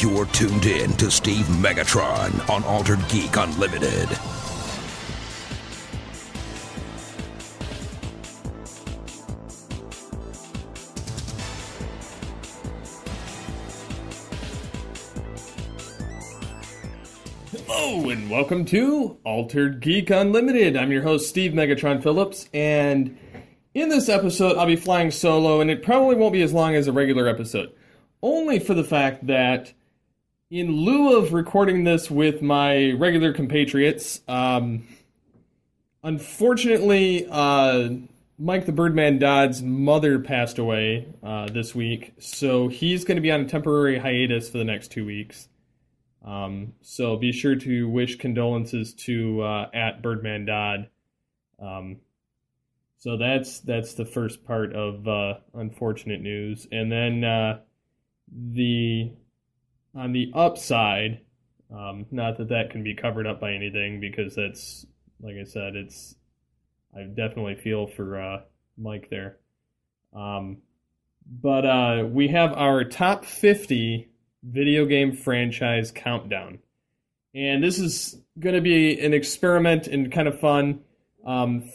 You're tuned in to Steve Megatron on Altered Geek Unlimited. Hello and welcome to Altered Geek Unlimited. I'm your host, Steve Megatron Phillips, and in this episode, I'll be flying solo, and it probably won't be as long as a regular episode. Only for the fact that, in lieu of recording this with my regular compatriots, unfortunately, Mike the Birdman Dodd's mother passed away this week, so he's going to be on a temporary hiatus for the next 2 weeks. So be sure to wish condolences to at Birdman Dodd. So that's the first part of unfortunate news, and then on the upside, not that can be covered up by anything, because that's, like I said, I definitely feel for Mike there. But we have our top 50 video game franchise countdown, and this is going to be an experiment and kind of fun.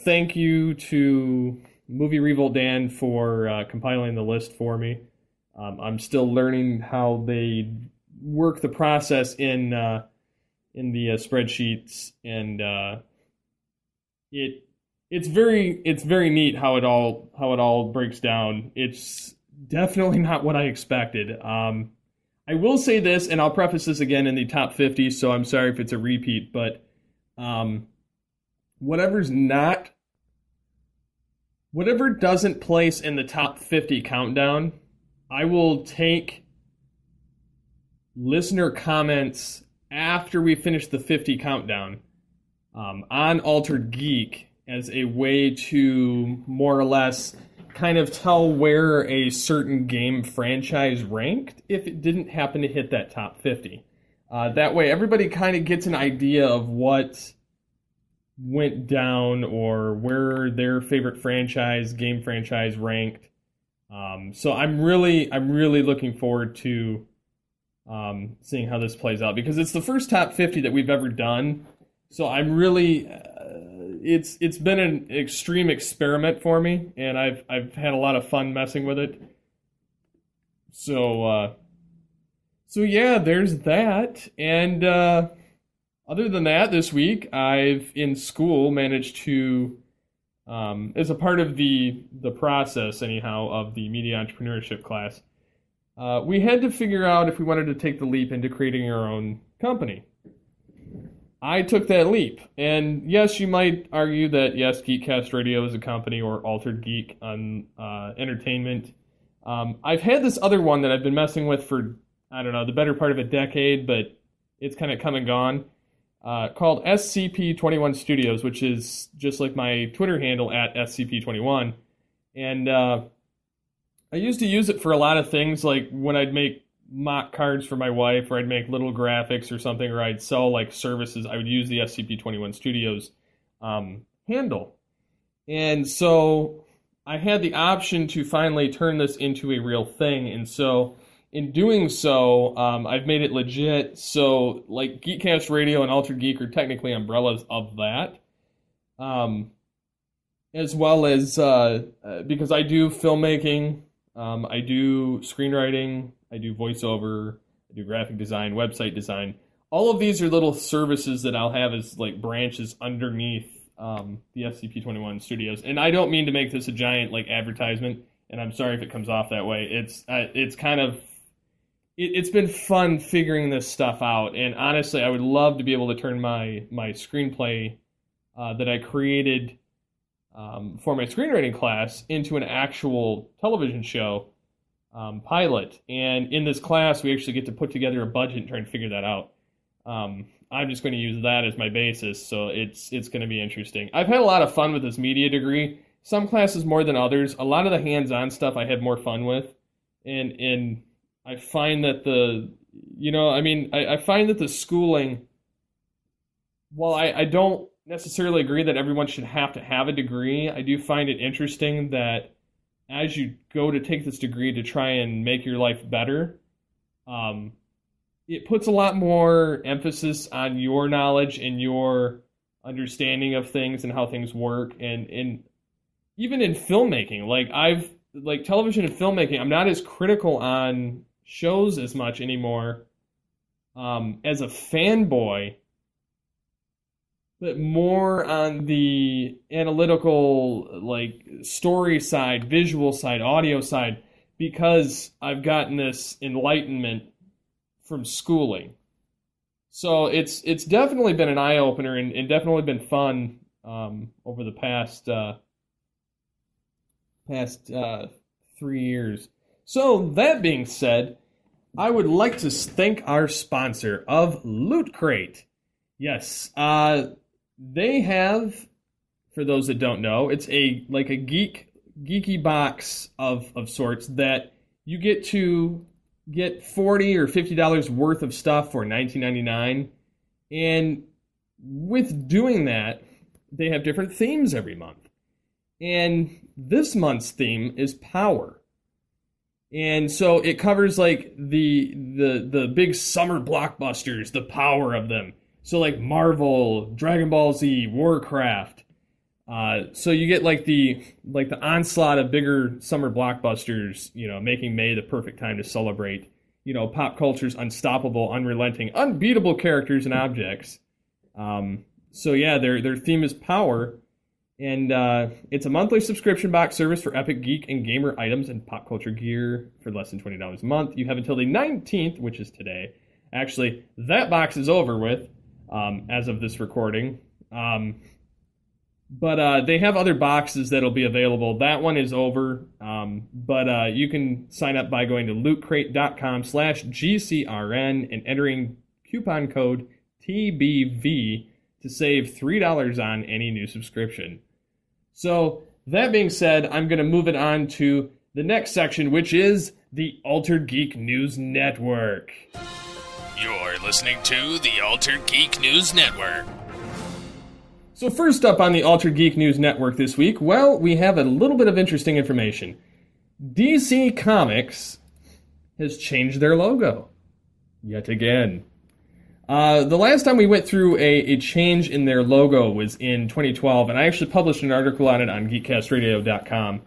Thank you to Movie Revolt Dan for compiling the list for me. I'm still learning how they work the process in the spreadsheets, and it's very neat how it all breaks down. It's definitely not what I expected. I will say this, and I'll preface this again in the top 50, so I'm sorry if it's a repeat, but whatever doesn't place in the top 50 countdown, I will take listener comments after we finish the 50 countdown on Altered Geek as a way to more or less kind of tell where a certain game franchise ranked if it didn't happen to hit that top 50. That way everybody kind of gets an idea of what went down or where their favorite game franchise ranked. So I'm really looking forward to seeing how this plays out, because it's the first top 50 that we've ever done. So I'm really it's been an extreme experiment for me, and I've had a lot of fun messing with it. So yeah, there's that. And other than that, this week I've in school managed to, as a part of the process anyhow of the media entrepreneurship class, we had to figure out if we wanted to take the leap into creating our own company. I took that leap, and yes, you might argue that yes, GeekCast Radio is a company, or Altered Geek on Entertainment. I've had this other one that I've been messing with for, I don't know, the better part of a decade, but it's kind of come and gone, called SCP-21 Studios, which is just like my Twitter handle at SCP-21, and I used to use it for a lot of things, like when I'd make mock cards for my wife, or I'd make little graphics or something, or I'd sell like services, I would use the SCP-21 Studios handle. And so I had the option to finally turn this into a real thing, and so in doing so, I've made it legit. So like GeekCast Radio and Altered Geek are technically umbrellas of that, as well as because I do filmmaking, I do screenwriting, I do voiceover, I do graphic design, website design. All of these are little services that I'll have as like branches underneath the SCP-21 Studios. And I don't mean to make this a giant like advertisement, and I'm sorry if it comes off that way. It's kind of, it's been fun figuring this stuff out. And honestly, I would love to be able to turn my screenplay that I created for my screenwriting class into an actual television show pilot. And in this class, we actually get to put together a budget and try and figure that out. I'm just going to use that as my basis, so it's going to be interesting. I've had a lot of fun with this media degree. Some classes more than others. A lot of the hands-on stuff I had more fun with, and I find that I find that the schooling, while I don't necessarily agree that everyone should have to have a degree, I do find it interesting that as you go to take this degree to try and make your life better, it puts a lot more emphasis on your knowledge and your understanding of things and how things work, and even in filmmaking. Like television and filmmaking, I'm not as critical on shows as much anymore as a fanboy, but more on the analytical, like story side, visual side, audio side, because I've gotten this enlightenment from schooling. So it's definitely been an eye opener, and definitely been fun over the past 3 years. So that being said, I would like to thank our sponsor of Loot Crate. Yes, they have, for those that don't know, it's a geeky box of sorts that you get to get $40 or $50 worth of stuff for $19.99. And with doing that, they have different themes every month. And this month's theme is power. And so it covers like the big summer blockbusters, the power of them. So like Marvel, Dragon Ball Z, Warcraft. So you get like the onslaught of bigger summer blockbusters, making May the perfect time to celebrate, pop culture's unstoppable, unrelenting, unbeatable characters and objects. So yeah, their theme is power. And it's a monthly subscription box service for epic geek and gamer items and pop culture gear for less than $20 a month. You have until the 19th, which is today. Actually, that box is over with as of this recording. But they have other boxes that'll be available. That one is over. But you can sign up by going to lootcrate.com/GCRN and entering coupon code TBV to save $3 on any new subscription. So, that being said, I'm going to move it on to the next section, which is the Altered Geek News Network. You're listening to the Altered Geek News Network. So first up on the Altered Geek News Network this week, well, we have a little bit of interesting information. DC Comics has changed their logo. Yet again. The last time we went through a change in their logo was in 2012, and I actually published an article on it on geekcastradio.com,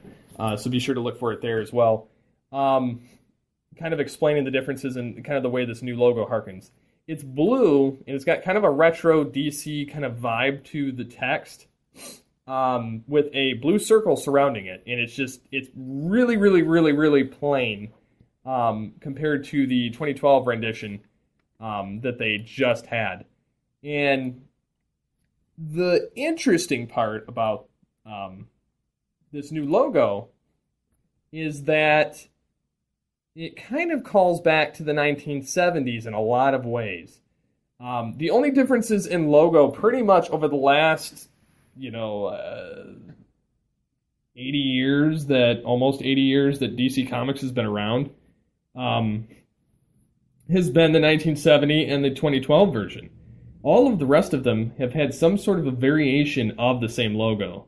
so be sure to look for it there as well. Kind of explaining the differences and kind of the way this new logo harkens. It's blue, and it's got kind of a retro DC kind of vibe to the text, with a blue circle surrounding it, and it's really, really, really, really plain compared to the 2012 rendition that they just had. And the interesting part about this new logo is that it kind of calls back to the 1970s in a lot of ways. The only differences in logo pretty much over the last, almost 80 years that DC Comics has been around, has been the 1970 and the 2012 version. All of the rest of them have had some sort of a variation of the same logo.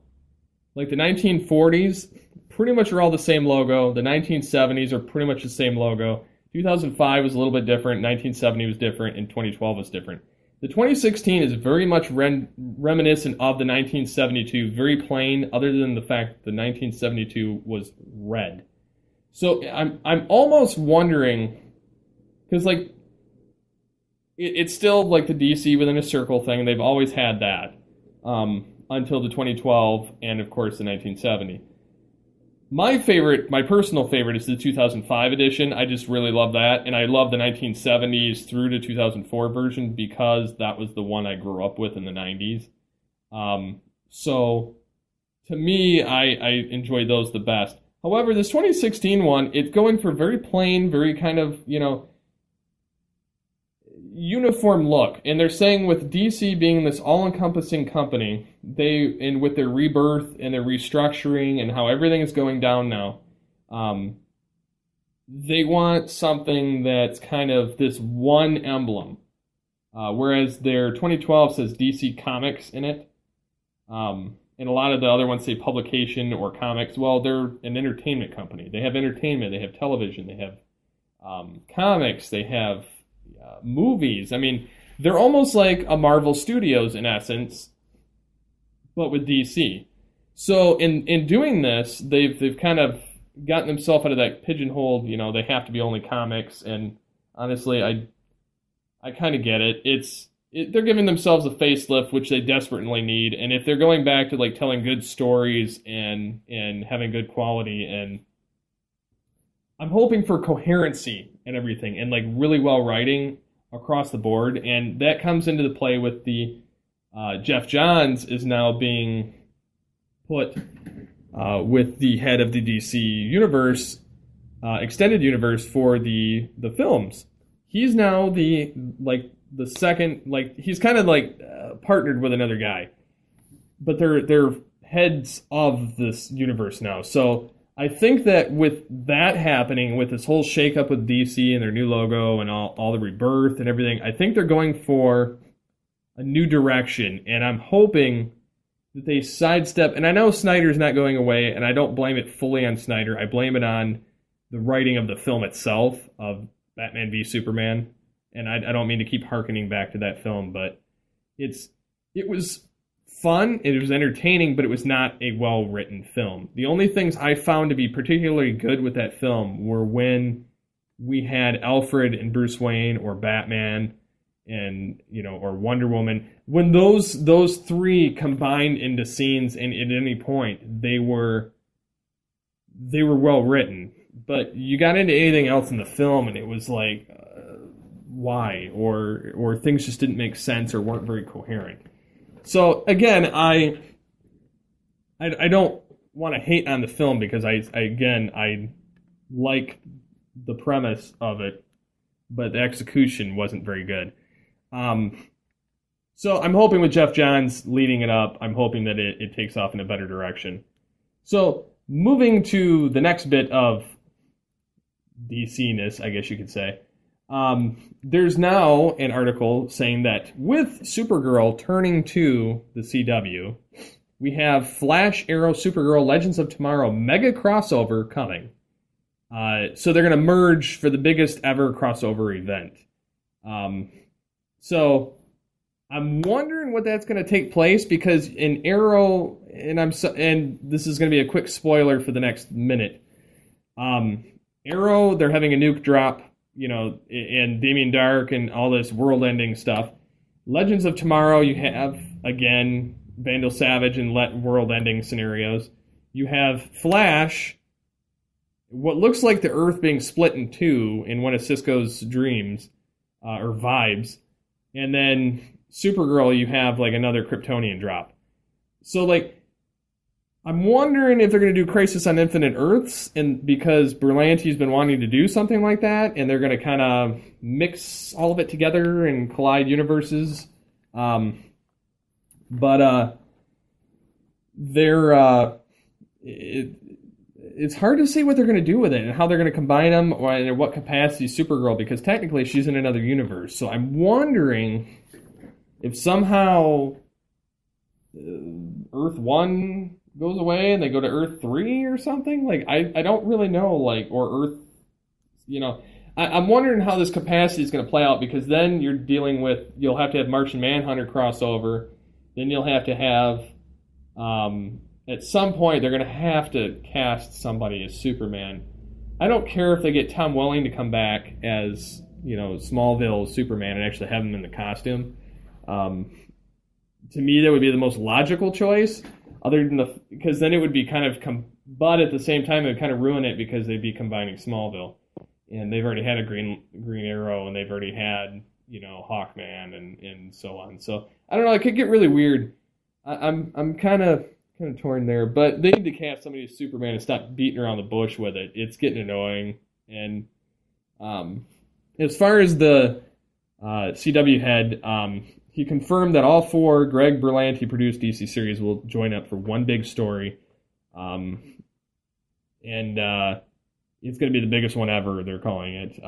Like the 1940s, pretty much are all the same logo. The 1970s are pretty much the same logo. 2005 was a little bit different. 1970 was different. And 2012 was different. The 2016 is very much reminiscent of the 1972. Very plain, other than the fact the 1972 was red. So I'm almost wondering, because like it's still like the DC within a circle thing. They've always had that until the 2012 and of course the 1970. My personal favorite is the 2005 edition. I just really love that, and I love the 1970s through to 2004 version because that was the one I grew up with in the 90s. So to me, I enjoyed those the best. However, this 2016 one, it's going for very plain, very kind of, uniform look. And they're saying with DC being this all-encompassing company, and with their rebirth and their restructuring and how everything is going down now, they want something that's kind of this one emblem. Whereas their 2012 says DC Comics in it. And a lot of the other ones say publication or comics. Well, they're an entertainment company. They have entertainment, they have television, they have comics, they have movies. I mean, they're almost like a Marvel Studios in essence, but with DC. So in doing this, they've kind of gotten themselves out of that pigeonhole. You know, they have to be only comics, and honestly, I kind of get it. They're giving themselves a facelift, which they desperately need. And if they're going back to like telling good stories and having good quality, and I'm hoping for coherency and everything, and like really well writing across the board, and that comes into the play with the Jeff Johns is now being put with the head of the DC universe, extended universe for the films. He's now the second, like he's kind of like partnered with another guy, but they're heads of this universe now. So I think that with that happening, with this whole shakeup with DC and their new logo and all the rebirth and everything, I think they're going for a new direction, and I'm hoping that they sidestep. And I know Snyder's not going away, and I don't blame it fully on Snyder. I blame it on the writing of the film itself, of Batman v Superman. And I don't mean to keep hearkening back to that film, but it was fun, it was entertaining, but it was not a well-written film. The only things I found to be particularly good with that film were when we had Alfred and Bruce Wayne, or Batman, and or Wonder Woman. When those three combined into scenes, and at any point they were well written. But you got into anything else in the film, and it was like, why? Or things just didn't make sense or weren't very coherent. So again, I don't want to hate on the film, because I like the premise of it, but the execution wasn't very good. So I'm hoping with Jeff Johns leading it up, I'm hoping that it takes off in a better direction. So moving to the next bit of DC-ness, I guess you could say. There's now an article saying that with Supergirl turning to the CW, we have Flash, Arrow, Supergirl, Legends of Tomorrow mega crossover coming. So they're going to merge for the biggest ever crossover event. So I'm wondering what that's going to take place, because in Arrow, and this is going to be a quick spoiler for the next minute. Arrow, they're having a nuke drop, and Damien Dark and all this world-ending stuff. Legends of Tomorrow, you have, again, Vandal Savage and world-ending scenarios. You have Flash, what looks like the Earth being split in two in one of Cisco's dreams, or vibes. And then Supergirl, you have, like, another Kryptonian drop. So, like, I'm wondering if they're going to do Crisis on Infinite Earths, and because Berlanti's been wanting to do something like that, and they're going to kind of mix all of it together and collide universes. It's hard to say what they're going to do with it and how they're going to combine them, or in what capacity Supergirl, because technically she's in another universe. So I'm wondering if somehow Earth 1 goes away and they go to Earth 3 or something. Like, I don't really know, like, or Earth, I'm wondering how this capacity is going to play out, because then you're dealing with, you'll have to have Martian Manhunter crossover, then you'll have to have, at some point, they're going to have to cast somebody as Superman. I don't care if they get Tom Welling to come back as, Smallville Superman and actually have him in the costume. To me, that would be the most logical choice, other than because then it would be kind of, but at the same time, it would kind of ruin it, because they'd be combining Smallville. And they've already had a Green Arrow, and they've already had, Hawkman and so on. So, I don't know, it could get really weird. I'm kind of torn there, but they need to cast somebody as Superman and stop beating around the bush with it. It's getting annoying. And as far as the CW head, he confirmed that all 4 Greg Berlanti produced DC series will join up for one big story. And it's going to be the biggest one ever, they're calling it.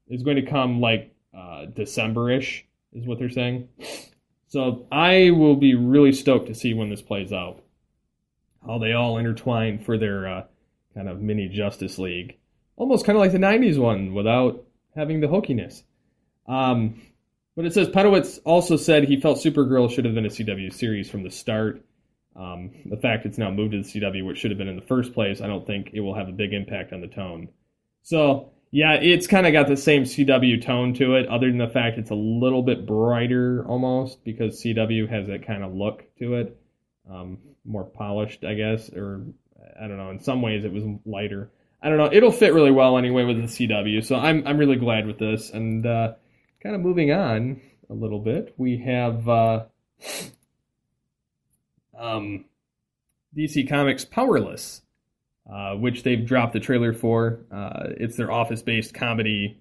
It's going to come like December-ish, is what they're saying. So I will be really stoked to see when this plays out. How they all intertwine for their kind of mini Justice League. Almost kind of like the 90s one, without having the hokiness. But it says Pedowitz also said he felt Supergirl should have been a CW series from the start. The fact it's now moved to the CW, which should have been in the first place, I don't think it will have a big impact on the tone. So, yeah, it's kind of got the same CW tone to it, other than the fact it's a little bit brighter almost, because CW has that kind of look to it. More polished, I guess, or I don't know. In some ways, it was lighter. I don't know. It'll fit really well anyway with the CW, so I'm really glad with this. And kind of moving on a little bit, we have DC Comics Powerless, which they've dropped the trailer for. It's their office-based comedy.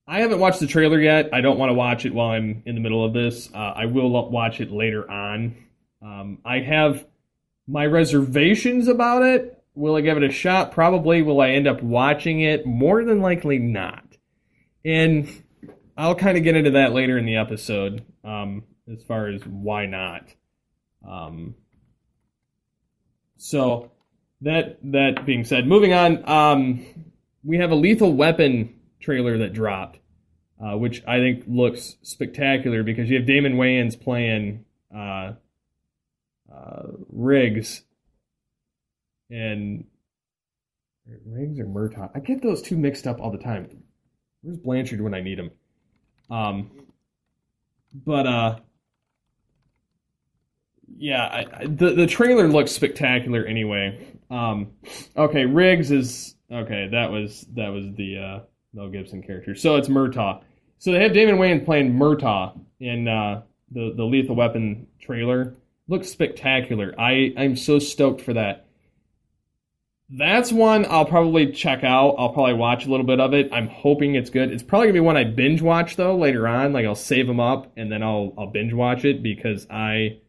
I haven't watched the trailer yet. I don't want to watch it while I'm in the middle of this. I will watch it later on. I have my reservations about it. Will I give it a shot? Probably. Will I end up watching it? More than likely not. And I'll kind of get into that later in the episode, as far as why not. So that being said, moving on, we have a Lethal Weapon trailer that dropped, which I think looks spectacular because you have Damon Wayans playing Riggs, and Riggs or Murtaugh. I get those two mixed up all the time. Where's Blanchard when I need him? Yeah, the trailer looks spectacular anyway. Okay, Riggs is okay. That was the Mel Gibson character. So it's Murtaugh. So they have Damon Wayans playing Murtaugh in the Lethal Weapon trailer. Looks spectacular. I'm so stoked for that. That's one I'll probably check out. I'll probably watch a little bit of it. I'm hoping it's good. It's probably gonna be one I binge watch though later on. Like I'll save them up and then I'll binge watch it because I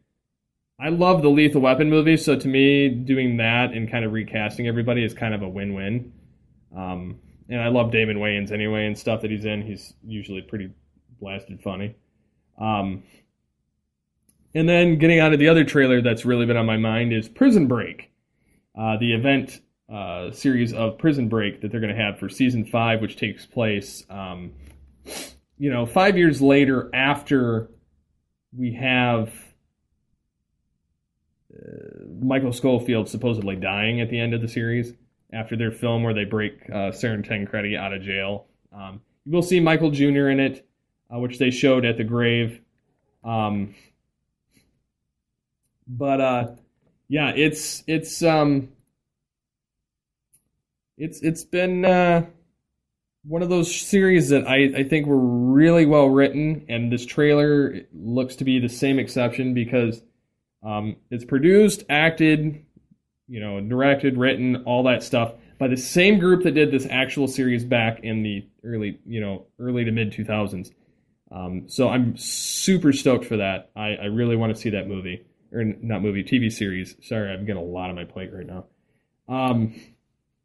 love the Lethal Weapon movies. So to me, doing that and kind of recasting everybody is kind of a win-win. And I love Damon Wayans anyway and stuff that he's in. He's usually pretty blasted funny. And then getting on to the other trailer that's really been on my mind is Prison Break. The event series of Prison Break that they're going to have for season 5, which takes place, 5 years later after we have Michael Schofield supposedly dying at the end of the series, after their film where they break Saren Tancredi out of jail. You will see Michael Jr. in it, which they showed at the grave. Yeah, it's been one of those series that I think were really well written, and this trailer looks to be the same exception because it's produced, acted, directed, written, all that stuff by the same group that did this actual series back in the early to mid 2000s. So I'm super stoked for that. I really want to see that movie. Or not movie, TV series. Sorry, I'm getting a lot on my plate right now.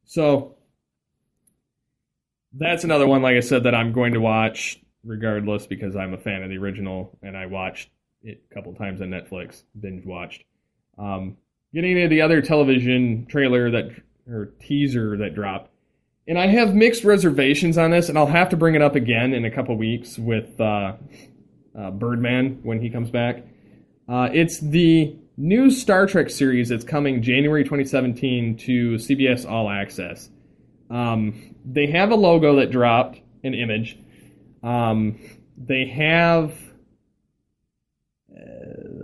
So that's another one, like I said, that I'm going to watch regardless because I'm a fan of the original and I watched it a couple times on Netflix, binge watched. Getting into the other television trailer or teaser that dropped, and I have mixed reservations on this, and I'll have to bring it up again in a couple weeks with Birdman when he comes back. It's the new Star Trek series that's coming January 2017 to CBS All Access. They have a logo that dropped, an image. They have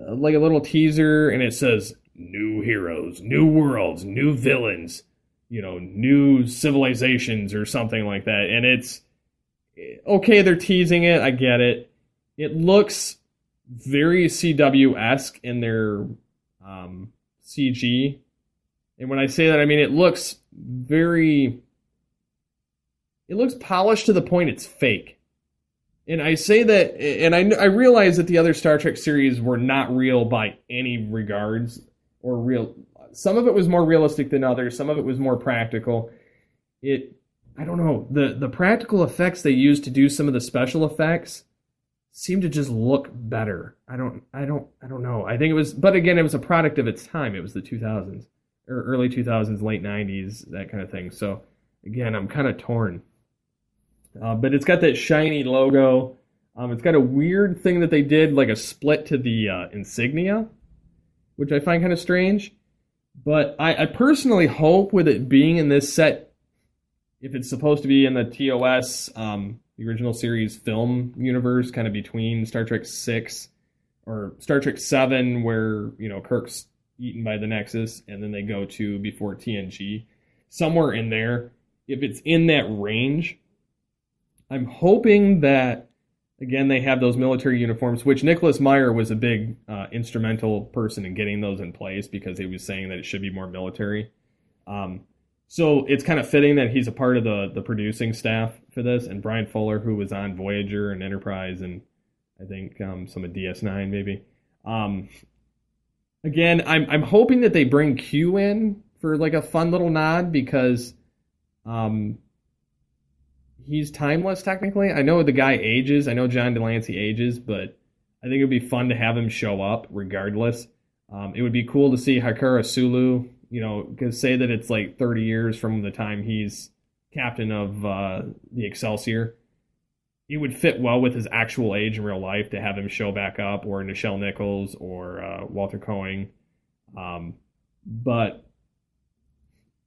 like a little teaser, and it says new heroes, new worlds, new villains, new civilizations or something like that. And it's okay, they're teasing it. I get it. It looks very CW-esque in their CG. And when I say that, I mean it looks polished to the point it's fake. And I say that, and I realize that the other Star Trek series were not real by any regards, or real. Some of it was more realistic than others. Some of it was more practical. I don't know, the practical effects they used to do some of the special effects seem to just look better. I don't know. I think it was, but again, it was a product of its time. It was the 2000s or early 2000s, late 90s, that kind of thing. So again, I'm kind of torn. But it's got that shiny logo. It's got a weird thing that they did, like a split to the insignia, which I find kind of strange. But I personally hope with it being in this set, if it's supposed to be in the TOS, the original series film universe, kind of between Star Trek 6 or Star Trek 7, where, Kirk's eaten by the Nexus, and then they go to before TNG, somewhere in there, if it's in that range, I'm hoping that, again, they have those military uniforms, which Nicholas Meyer was a big instrumental person in getting those in place because he was saying that it should be more military. So it's kind of fitting that he's a part of the producing staff for this, and Brian Fuller, who was on Voyager and Enterprise, and I think some of DS9 maybe. Again, I'm hoping that they bring Q in for like a fun little nod because he's timeless technically. I know the guy ages. I know John Delancey ages, but I think it would be fun to have him show up regardless. It would be cool to see Hakura Sulu, because say that it's like 30 years from the time he's captain of the Excelsior. It would fit well with his actual age in real life to have him show back up, or Nichelle Nichols, or Walter Koenig. But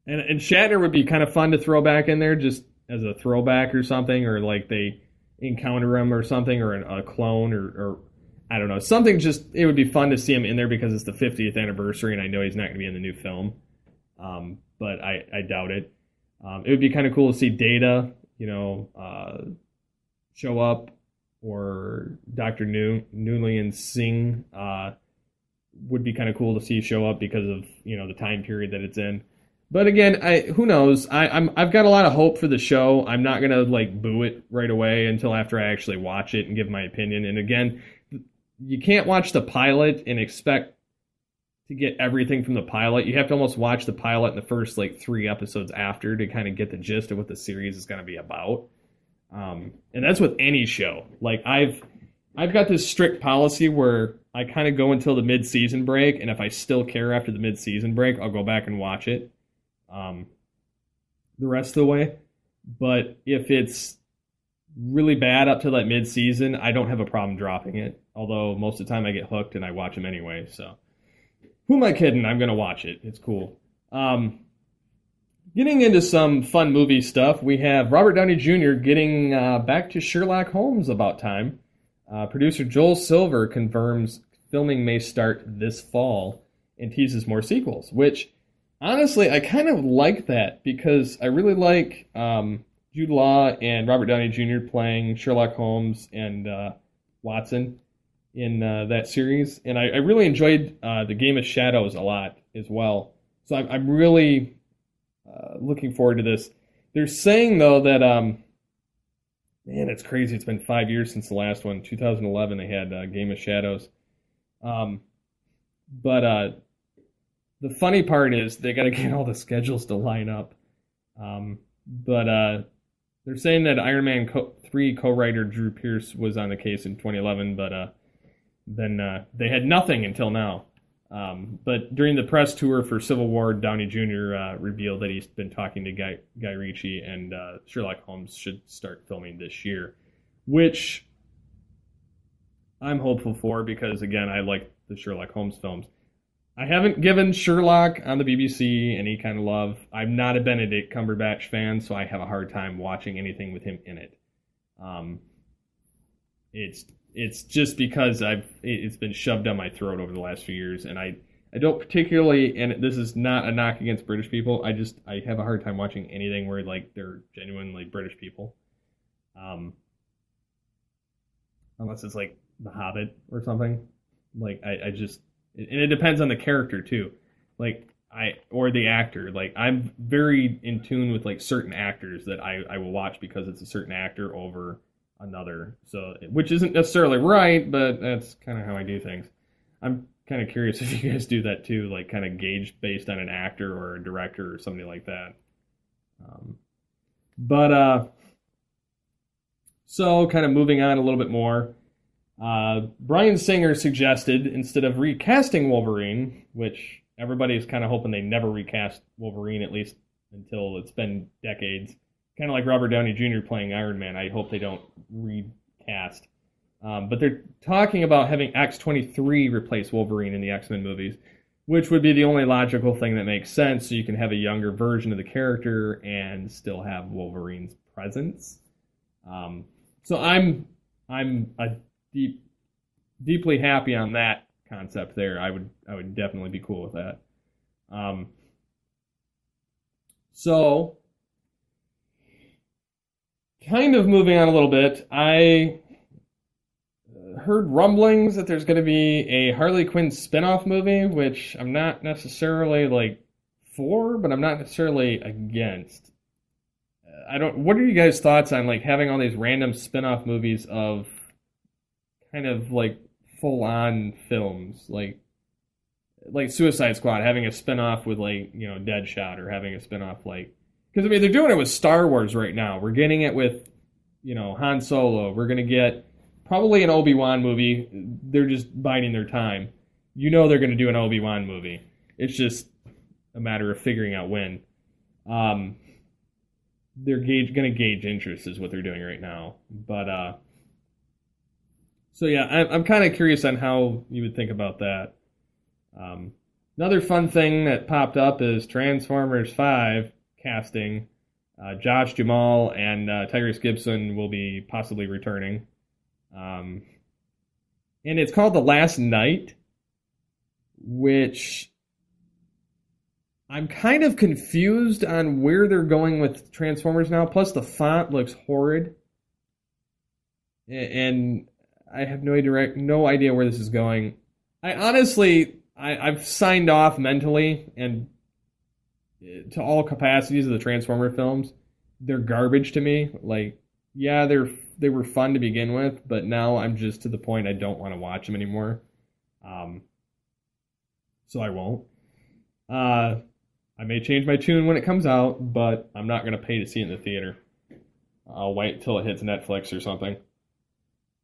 Shatner would be kind of fun to throw back in there just as a throwback or something, or like they encounter him or something, or a clone, or I don't know, something. Just it would be fun to see him in there because it's the 50th anniversary, and I know he's not going to be in the new film. But I doubt it. It would be kind of cool to see Data, show up, or Dr. Noonlian Singh would be kind of cool to see show up because of the time period that it's in. But again, who knows? I've got a lot of hope for the show. I'm not gonna boo it right away until after I actually watch it and give my opinion. And again, you can't watch the pilot and expect to get everything from the pilot. You have to almost watch the pilot in the first 3 episodes after to kind of get the gist of what the series is going to be about. And that's with any show. I've got this strict policy where I kind of go until the mid-season break, and if I still care after the mid-season break, I'll go back and watch it the rest of the way. But if it's really bad up to that mid-season, I don't have a problem dropping it. Although most of the time I get hooked and I watch them anyway. So who am I kidding? I'm going to watch it. It's cool. Getting into some fun movie stuff, we have Robert Downey Jr. getting back to Sherlock Holmes about time. Producer Joel Silver confirms filming may start this fall and teases more sequels, which, honestly, I kind of like that because I really like Jude Law and Robert Downey Jr. playing Sherlock Holmes and Watson in that series. And I really enjoyed the Game of Shadows a lot as well. So I'm really looking forward to this. They're saying, though, that, man, it's crazy. It's been 5 years since the last one. 2011, they had Game of Shadows. But the funny part is they got to get all the schedules to line up. But they're saying that Iron Man 3 co-writer Drew Pearce was on the case in 2011, but then they had nothing until now. But during the press tour for Civil War, Downey Jr. Revealed that he's been talking to Guy Ritchie, and Sherlock Holmes should start filming this year, which I'm hopeful for because, again, I like the Sherlock Holmes films. I haven't given Sherlock on the BBC any kind of love. I'm not a Benedict Cumberbatch fan, so I have a hard time watching anything with him in it. It's just because it's been shoved down my throat over the last few years, and I don't particularly, and this is not a knock against British people, I have a hard time watching anything where they're genuine British people. Unless it's The Hobbit or something. I just, and it depends on the character too. Or the actor. I'm very in tune with certain actors that I will watch because it's a certain actor over another. So, which isn't necessarily right, but that's kind of how I do things. I'm kind of curious if you guys do that too, kind of gauge based on an actor or a director or somebody like that. So kind of moving on a little bit more. Bryan Singer suggested, instead of recasting Wolverine, which everybody is kind of hoping they never recast Wolverine, at least until it's been decades, kind of like Robert Downey Jr. playing Iron Man. I hope they don't recast. But they're talking about having X-23 replace Wolverine in the X-Men movies, which would be the only logical thing that makes sense, so you can have a younger version of the character and still have Wolverine's presence. So I'm deeply happy on that concept there. I would definitely be cool with that. So kind of moving on a little bit, I heard rumblings that there's going to be a Harley Quinn spinoff movie, which I'm not necessarily like for, but I'm not necessarily against. What are you guys' thoughts on like having all these random spinoff movies of kind of like full-on films, like Suicide Squad having a spinoff with like, you know, Deadshot, or having a spinoff like, because I mean they're doing it with Star Wars right now. We're getting it with, you know, Han Solo. We're gonna get probably an Obi-Wan movie. They're just biding their time. You know they're gonna do an Obi-Wan movie. It's just a matter of figuring out when. They're gonna gauge interest is what they're doing right now. But so yeah, I'm kind of curious on how you would think about that. Another fun thing that popped up is Transformers 5 casting. Josh Jamal and Tyrese Gibson will be possibly returning. And it's called The Last Night, which I'm kind of confused on where they're going with Transformers now. Plus, the font looks horrid. And I have no idea where this is going. I've signed off mentally and to all capacities of the Transformer films. They're garbage to me. Like, yeah, they were fun to begin with, but now I'm just to the point I don't want to watch them anymore. So I won't. I may change my tune when it comes out, but I'm not going to pay to see it in the theater. I'll wait till it hits Netflix or something.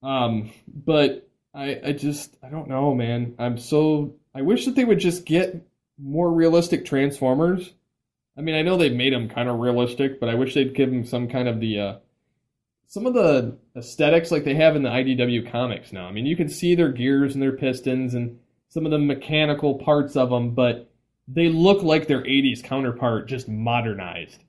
But I don't know, man. I wish that they would just get more realistic Transformers. I mean, I know they've made them kind of realistic, but I wish they'd give them some kind of some of the aesthetics like they have in the IDW comics now. I mean, you can see their gears and their pistons and some of the mechanical parts of them, but they look like their 80s counterpart, just modernized.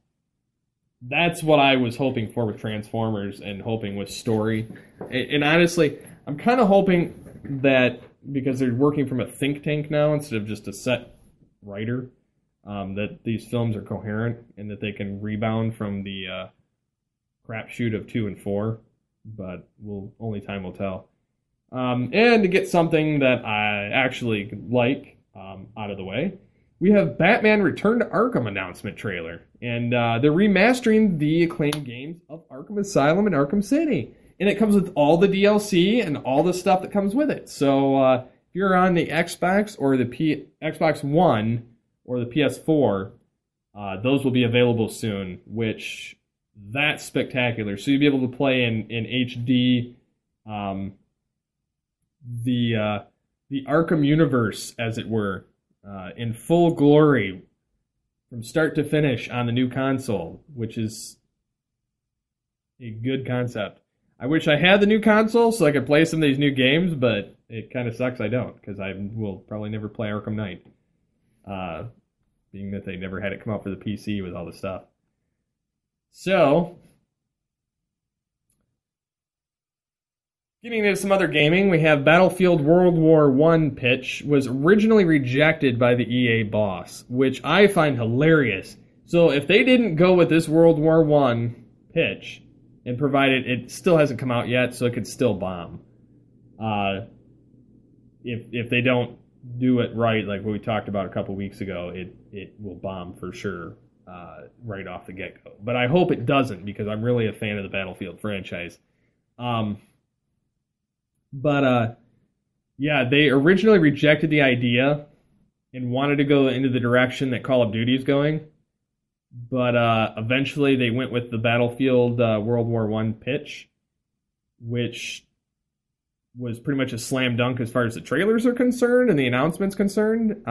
That's what I was hoping for with Transformers and hoping with story. And honestly, I'm kind of hoping that because they're working from a think tank now instead of just a set writer, that these films are coherent and that they can rebound from the crapshoot of 2 and 4. But only time will tell. And to get something that I actually like out of the way, we have Batman Return to Arkham announcement trailer. And they're remastering the acclaimed games of Arkham Asylum and Arkham City. And it comes with all the DLC and all the stuff that comes with it. So if you're on the Xbox or the Xbox One or the PS4, those will be available soon, which that's spectacular. So you'll be able to play in HD the Arkham universe, as it were, in full glory from start to finish on the new console, which is a good concept. I wish I had the new console so I could play some of these new games, but it kind of sucks I don't, because I will probably never play Arkham Knight, being that they never had it come out for the PC with all the stuff. So, getting into some other gaming, we have Battlefield World War I pitch was originally rejected by the EA boss, which I find hilarious. So if they didn't go with this World War I pitch, and provided it still hasn't come out yet, so it could still bomb. If they don't do it right, like what we talked about a couple weeks ago, it will bomb for sure right off the get-go. But I hope it doesn't, because I'm really a fan of the Battlefield franchise. Yeah, they originally rejected the idea and wanted to go into the direction that Call of Duty is going. But eventually they went with the Battlefield World War I pitch, which was pretty much a slam dunk as far as the trailers are concerned and the announcements concerned,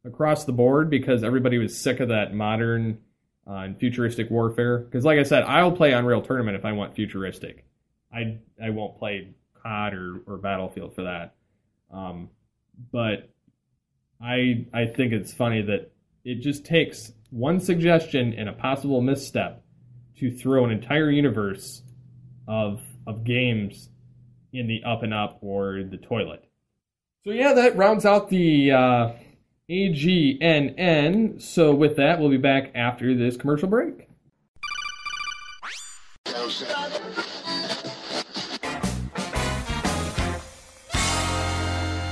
across the board, because everybody was sick of that modern and futuristic warfare. Because like I said, I'll play Unreal Tournament if I want futuristic. I won't play COD or Battlefield for that. But I think it's funny that it just takes one suggestion and a possible misstep to throw an entire universe of games in the up and up or the toilet. So yeah, that rounds out the AGNN. So with that, we'll be back after this commercial break.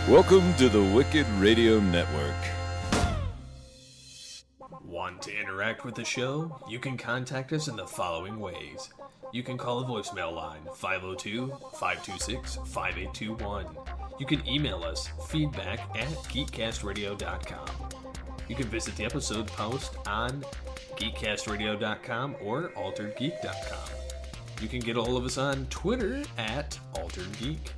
Welcome to the Wicked Radio Network. Want to interact with the show? You can contact us in the following ways. You can call the voicemail line 502-526-5821. You can email us feedback@geekcastradio.com. You can visit the episode post on geekcastradio.com or alteredgeek.com. You can get a hold of us on Twitter @alteredgeek.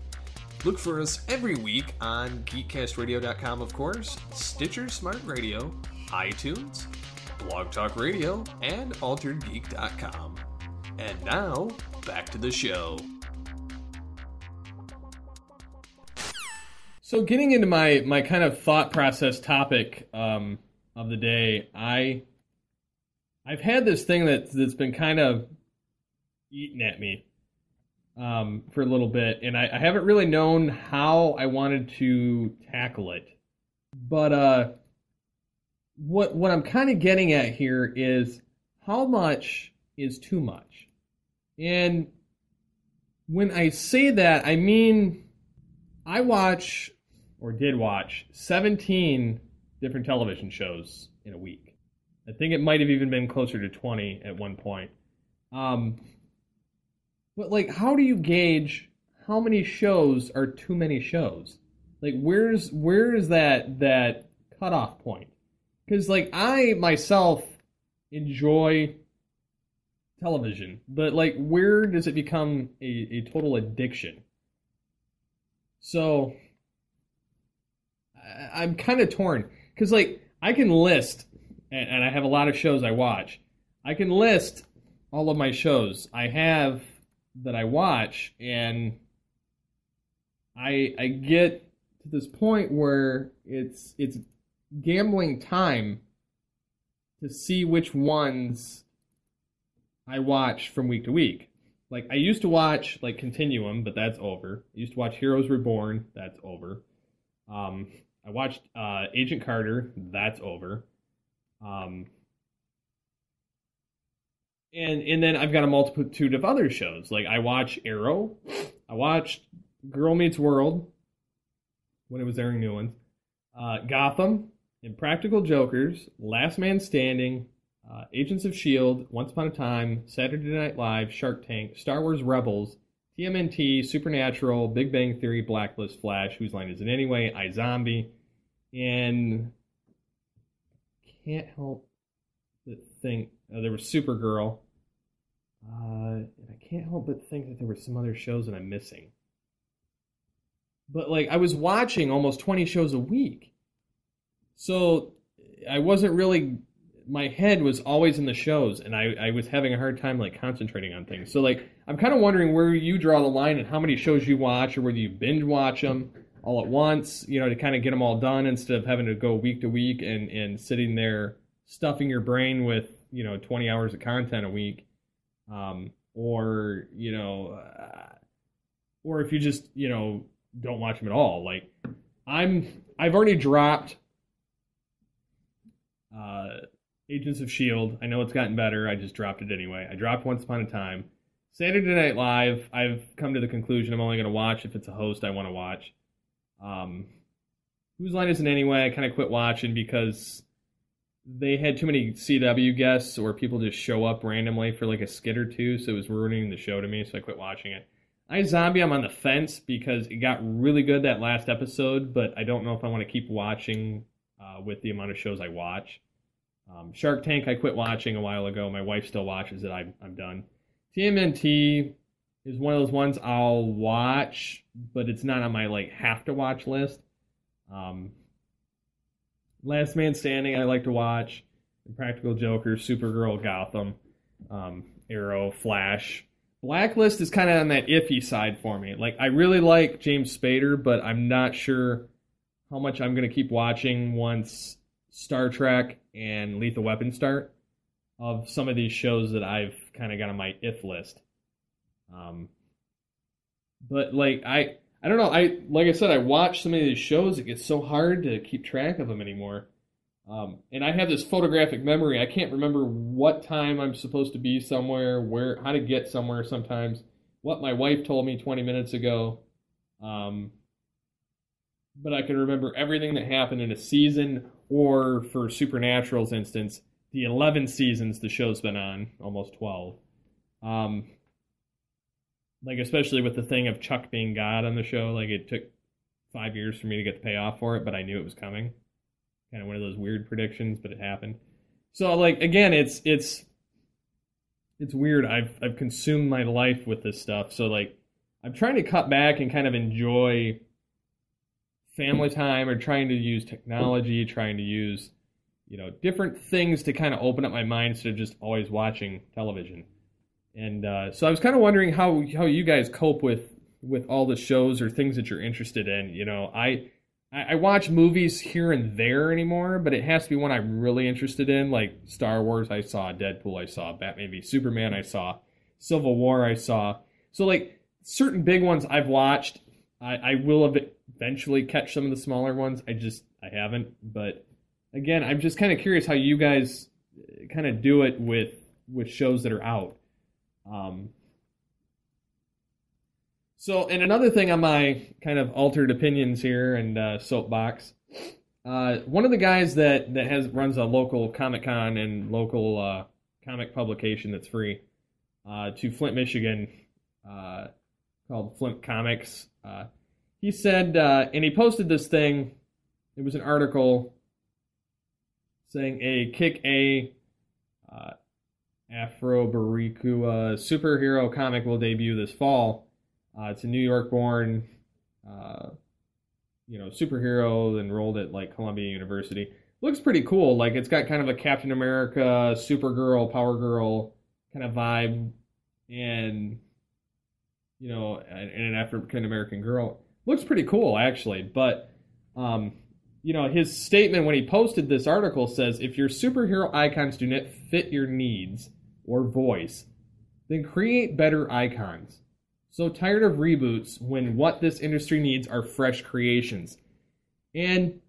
Look for us every week on geekcastradio.com, of course, Stitcher Smart Radio, iTunes, Blog Talk Radio, and alteredgeek.com. And now, back to the show. So getting into my kind of thought process topic of the day, I've had this thing that's been kind of eating at me for a little bit, and I haven't really known how I wanted to tackle it. But what I'm kind of getting at here is how much is too much. And when I say that, I mean I watch, or did watch, 17 different television shows in a week. I think it might have even been closer to 20 at one point. But like, how do you gauge how many shows are too many shows? Like, where is that cutoff point? Because like, I myself enjoy television, but like, where does it become a total addiction? So I'm kind of torn, because like, I can list, and I have a lot of shows I watch. I can list all of my shows I have that I watch, and I get to this point where it's gambling time to see which ones I watch from week to week. Like, I used to watch like Continuum, but that's over. I used to watch Heroes Reborn, that's over. I watched Agent Carter, that's over. And then I've got a multitude of other shows. Like, I watch Arrow. I watched Girl Meets World when it was airing new ones. Gotham, Impractical Jokers, Last Man Standing, Agents of S.H.I.E.L.D., Once Upon a Time, Saturday Night Live, Shark Tank, Star Wars Rebels, TMNT, Supernatural, Big Bang Theory, Blacklist, Flash, Whose Line Is It Anyway, iZombie, and can't help but think there was Supergirl. And I can't help but think that there were some other shows that I'm missing. But like, I was watching almost 20 shows a week. So I wasn't really, my head was always in the shows, and I was having a hard time like concentrating on things. So like, I'm kind of wondering where you draw the line and how many shows you watch, or whether you binge watch them all at once, you know, to kind of get them all done instead of having to go week to week and sitting there stuffing your brain with, you know, 20 hours of content a week. Or, you know, or if you just, you know, don't watch them at all. Like, I've already dropped Agents of S.H.I.E.L.D. I know it's gotten better. I just dropped it anyway. I dropped Once Upon a Time. Saturday Night Live, I've come to the conclusion I'm only going to watch if it's a host I want to watch. Whose Line Is It Anyway? I kind of quit watching because they had too many CW guests, or people just show up randomly for like a skit or two, so it was ruining the show to me, so I quit watching it. iZombie, I'm on the fence because it got really good that last episode, but I don't know if I want to keep watching with the amount of shows I watch. Shark Tank, I quit watching a while ago. My wife still watches it. I'm done. TMNT is one of those ones I'll watch, but it's not on my like have to watch list. Last Man Standing, I like to watch. Impractical Joker, Supergirl, Gotham, Arrow, Flash. Blacklist is kind of on that iffy side for me. Like, I really like James Spader, but I'm not sure how much I'm going to keep watching once Star Trek and Lethal Weapon start, of some of these shows that I've kind of got on my if list. But like I don't know. Like I said, I watch some of these shows. It gets so hard to keep track of them anymore. And I have this photographic memory. I can't remember what time I'm supposed to be somewhere, how to get somewhere sometimes, what my wife told me 20 minutes ago. But I can remember everything that happened in a season, or for Supernatural's instance, the 11 seasons the show's been on, almost 12. Like, especially with the thing of Chuck being God on the show, like, it took 5 years for me to get the payoff for it, but I knew it was coming. Kind of one of those weird predictions, but it happened. So, like, again, it's weird. I've consumed my life with this stuff, so, like, I'm trying to cut back and kind of enjoy family time, or trying to use technology, trying to use, different things to kind of open up my mind instead of just always watching television. And so I was kind of wondering how you guys cope with all the shows or things that you're interested in. I watch movies here and there anymore, but it has to be one I'm really interested in, like Star Wars I saw, Deadpool I saw, Batman v Superman I saw, Civil War I saw. So, like, certain big ones I've watched. I will eventually catch some of the smaller ones. I haven't. But again, I'm just kind of curious how you guys kind of do it with shows that are out. So, and another thing on my kind of altered opinions here and soapbox, one of the guys that runs a local Comic-Con and local comic publication that's free to Flint, Michigan, called Flint Comics, he said, and he posted this thing, it was an article saying a Kick-A Afro-Baricua superhero comic will debut this fall. It's a New York-born, superhero enrolled at, like, Columbia University. Looks pretty cool. Like, it's got kind of a Captain America, Supergirl, Power Girl kind of vibe, and, an African-American girl. Looks pretty cool, actually. But, his statement when he posted this article says, if your superhero icons do not fit your needs or voice, then create better icons. So tired of reboots when what this industry needs are fresh creations. And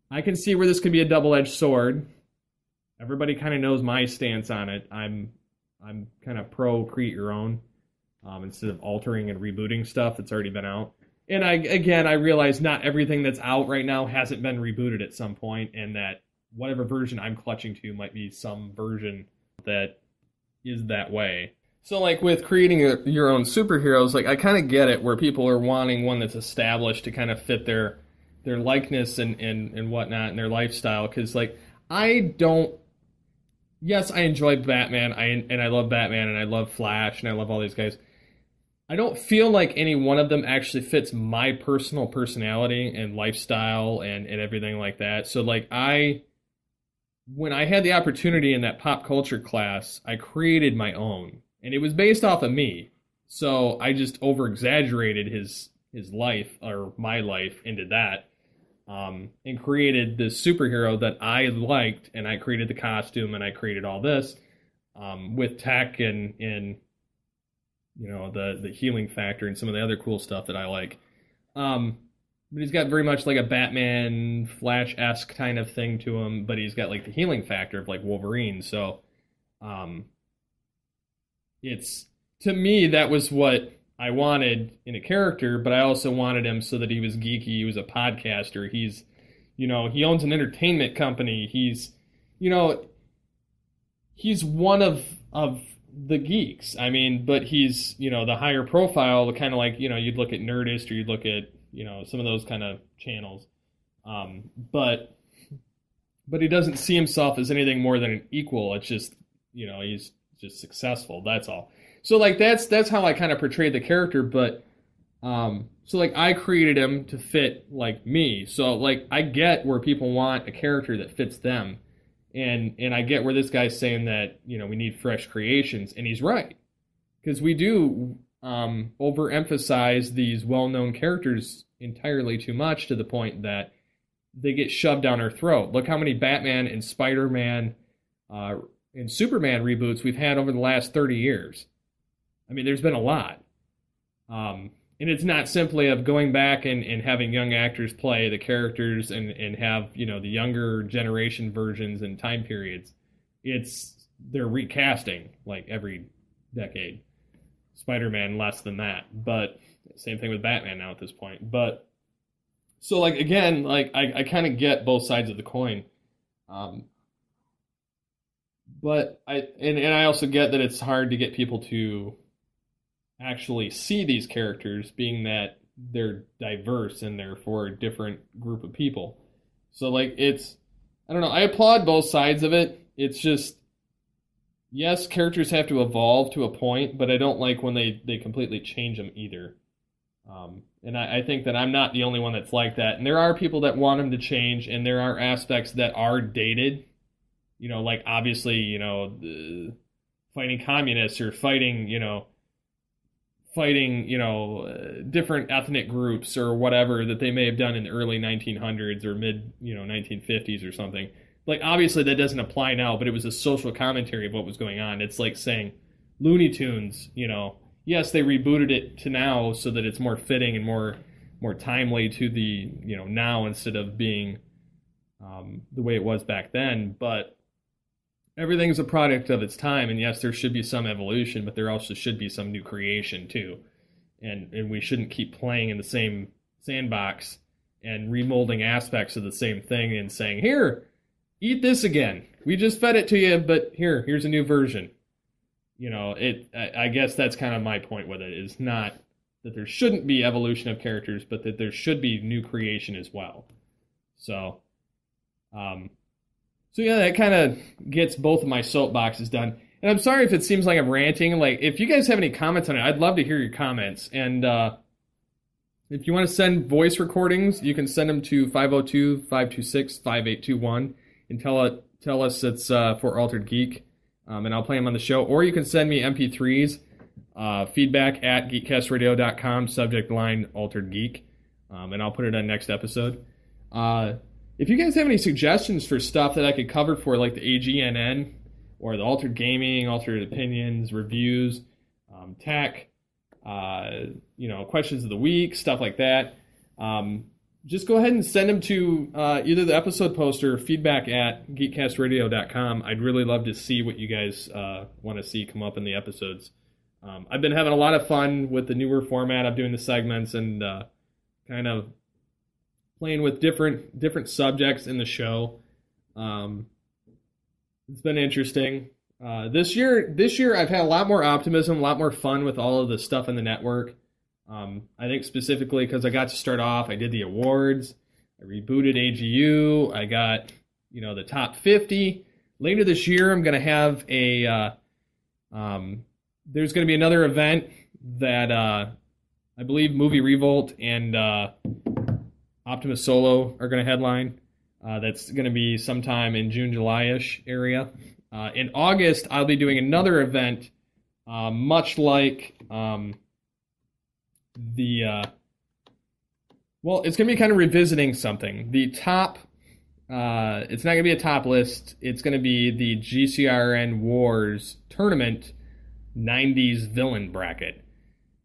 I can see where this could be a double-edged sword. Everybody kind of knows my stance on it. I'm kind of pro create your own, instead of altering and rebooting stuff that's already been out. And I realize not everything that's out right now hasn't been rebooted at some point, and that whatever version I'm clutching to might be some version that is that way. So, like, with creating your own superheroes, like, I kind of get it where people are wanting one that's established to kind of fit their likeness and whatnot and their lifestyle. Because, like, yes, I enjoy Batman, and I love Batman, and I love Flash, and I love all these guys. I don't feel like any one of them actually fits my personal personality and lifestyle and everything like that. So, like, when I had the opportunity in that pop culture class, I created my own. And it was based off of me. So I just over-exaggerated his life, or my life, into that. And created this superhero that I liked, and I created the costume, and I created all this with tech and the healing factor and some of the other cool stuff that I like. But he's got very much like a Batman, Flash-esque kind of thing to him, but he's got like the healing factor of like Wolverine. So, to me, that was what I wanted in a character, but I also wanted him so that he was geeky, he was a podcaster, he owns an entertainment company, he's one of the geeks. I mean, but he's, the higher profile, the kind of like, you'd look at Nerdist, or you'd look at, some of those kind of channels. But he doesn't see himself as anything more than an equal. It's just, he's just successful. That's all. So, like, that's how I kind of portrayed the character. But, so, like, I created him to fit, like, me. So, like, I get where people want a character that fits them. And I get where this guy's saying that, we need fresh creations, and he's right. Because we do overemphasize these well-known characters entirely too much, to the point that they get shoved down our throat. Look how many Batman and Spider-Man and Superman reboots we've had over the last 30 years. I mean, there's been a lot. And it's not simply of going back and having young actors play the characters and have, the younger generation versions and time periods. They're recasting like every decade. Spider-Man less than that, but same thing with Batman now at this point. But so like, again, like I kind of get both sides of the coin. But I also get that it's hard to get people to actually see these characters, being that they're diverse and they're for a different group of people. So like, I don't know, I applaud both sides of it. It's just, yes, characters have to evolve to a point, but I don't like when they completely change them either. And I think that I'm not the only one that's like that. And there are people that want them to change, and there are aspects that are dated. Like obviously, fighting communists or fighting different ethnic groups or whatever that they may have done in the early 1900s or mid, 1950s or something. Like, obviously that doesn't apply now, but it was a social commentary of what was going on. It's like saying Looney Tunes, yes, they rebooted it to now so that it's more fitting and more timely to the, now, instead of being the way it was back then. But everything's a product of its time, and yes, there should be some evolution, but there also should be some new creation too. And we shouldn't keep playing in the same sandbox and remolding aspects of the same thing and saying, here, eat this again. We just fed it to you, but here's a new version. I guess that's kind of my point with it, is not that there shouldn't be evolution of characters, but that there should be new creation as well. So yeah, that kind of gets both of my soapboxes done. And I'm sorry if it seems like I'm ranting. Like, if you guys have any comments on it, I'd love to hear your comments. And if you want to send voice recordings, you can send them to 502-526-5821 and tell us it's for Altered Geek, and I'll play them on the show. Or you can send me MP3s, feedback at geekcastradio.com, subject line Altered Geek, and I'll put it on next episode. If you guys have any suggestions for stuff that I could cover for, like the AGNN, or the Altered Gaming, Altered Opinions, reviews, tech, questions of the week, stuff like that, just go ahead and send them to either the episode poster or feedback at geekcastradio.com. I'd really love to see what you guys want to see come up in the episodes. I've been having a lot of fun with the newer format of doing the segments and kind of playing with different subjects in the show. It's been interesting. This year I've had a lot more optimism, a lot more fun with all of the stuff in the network. I think specifically because I got to start off, I did the awards, I rebooted AGU, I got, the top 50. Later this year, I'm going to have there's going to be another event that I believe Movie Revolt and Optimus Solo are going to headline. That's going to be sometime in June, July-ish area. In August, I'll be doing another event, much like it's going to be kind of revisiting something. The top, it's not going to be a top list. It's going to be the GCRN Wars Tournament 90s Villain Bracket.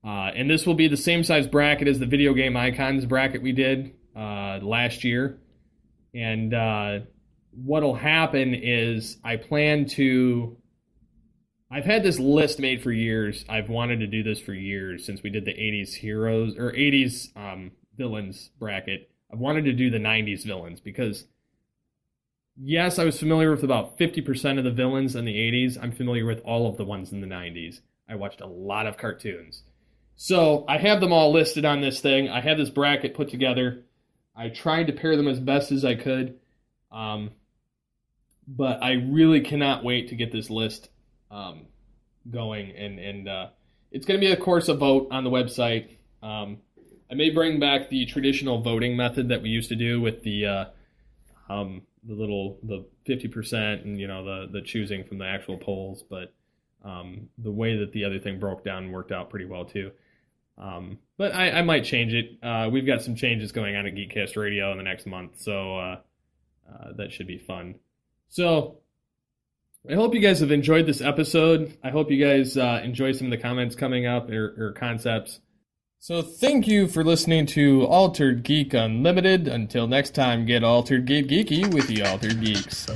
And this will be the same size bracket as the Video Game Icons bracket we did last year. And what'll happen is I've had this list made for years. I've wanted to do this for years since we did the 80s heroes or 80s villains bracket. I've wanted to do the 90s villains because, yes, I was familiar with about 50% of the villains in the 80s. I'm familiar with all of the ones in the 90s. I watched a lot of cartoons. So I have them all listed on this thing. I have this bracket put together. I tried to pair them as best as I could, but I really cannot wait to get this list going, and it's going to be, of course, a vote on the website. I may bring back the traditional voting method that we used to do with the the 50% and, the choosing from the actual polls, but the way that the other thing broke down worked out pretty well too. But I might change it. We've got some changes going on at GeekCast Radio in the next month, so that should be fun. So I hope you guys have enjoyed this episode. I hope you guys enjoy some of the comments coming up or concepts. So thank you for listening to Altered Geek Unlimited. Until next time, get altered, get geeky with the Altered Geeks.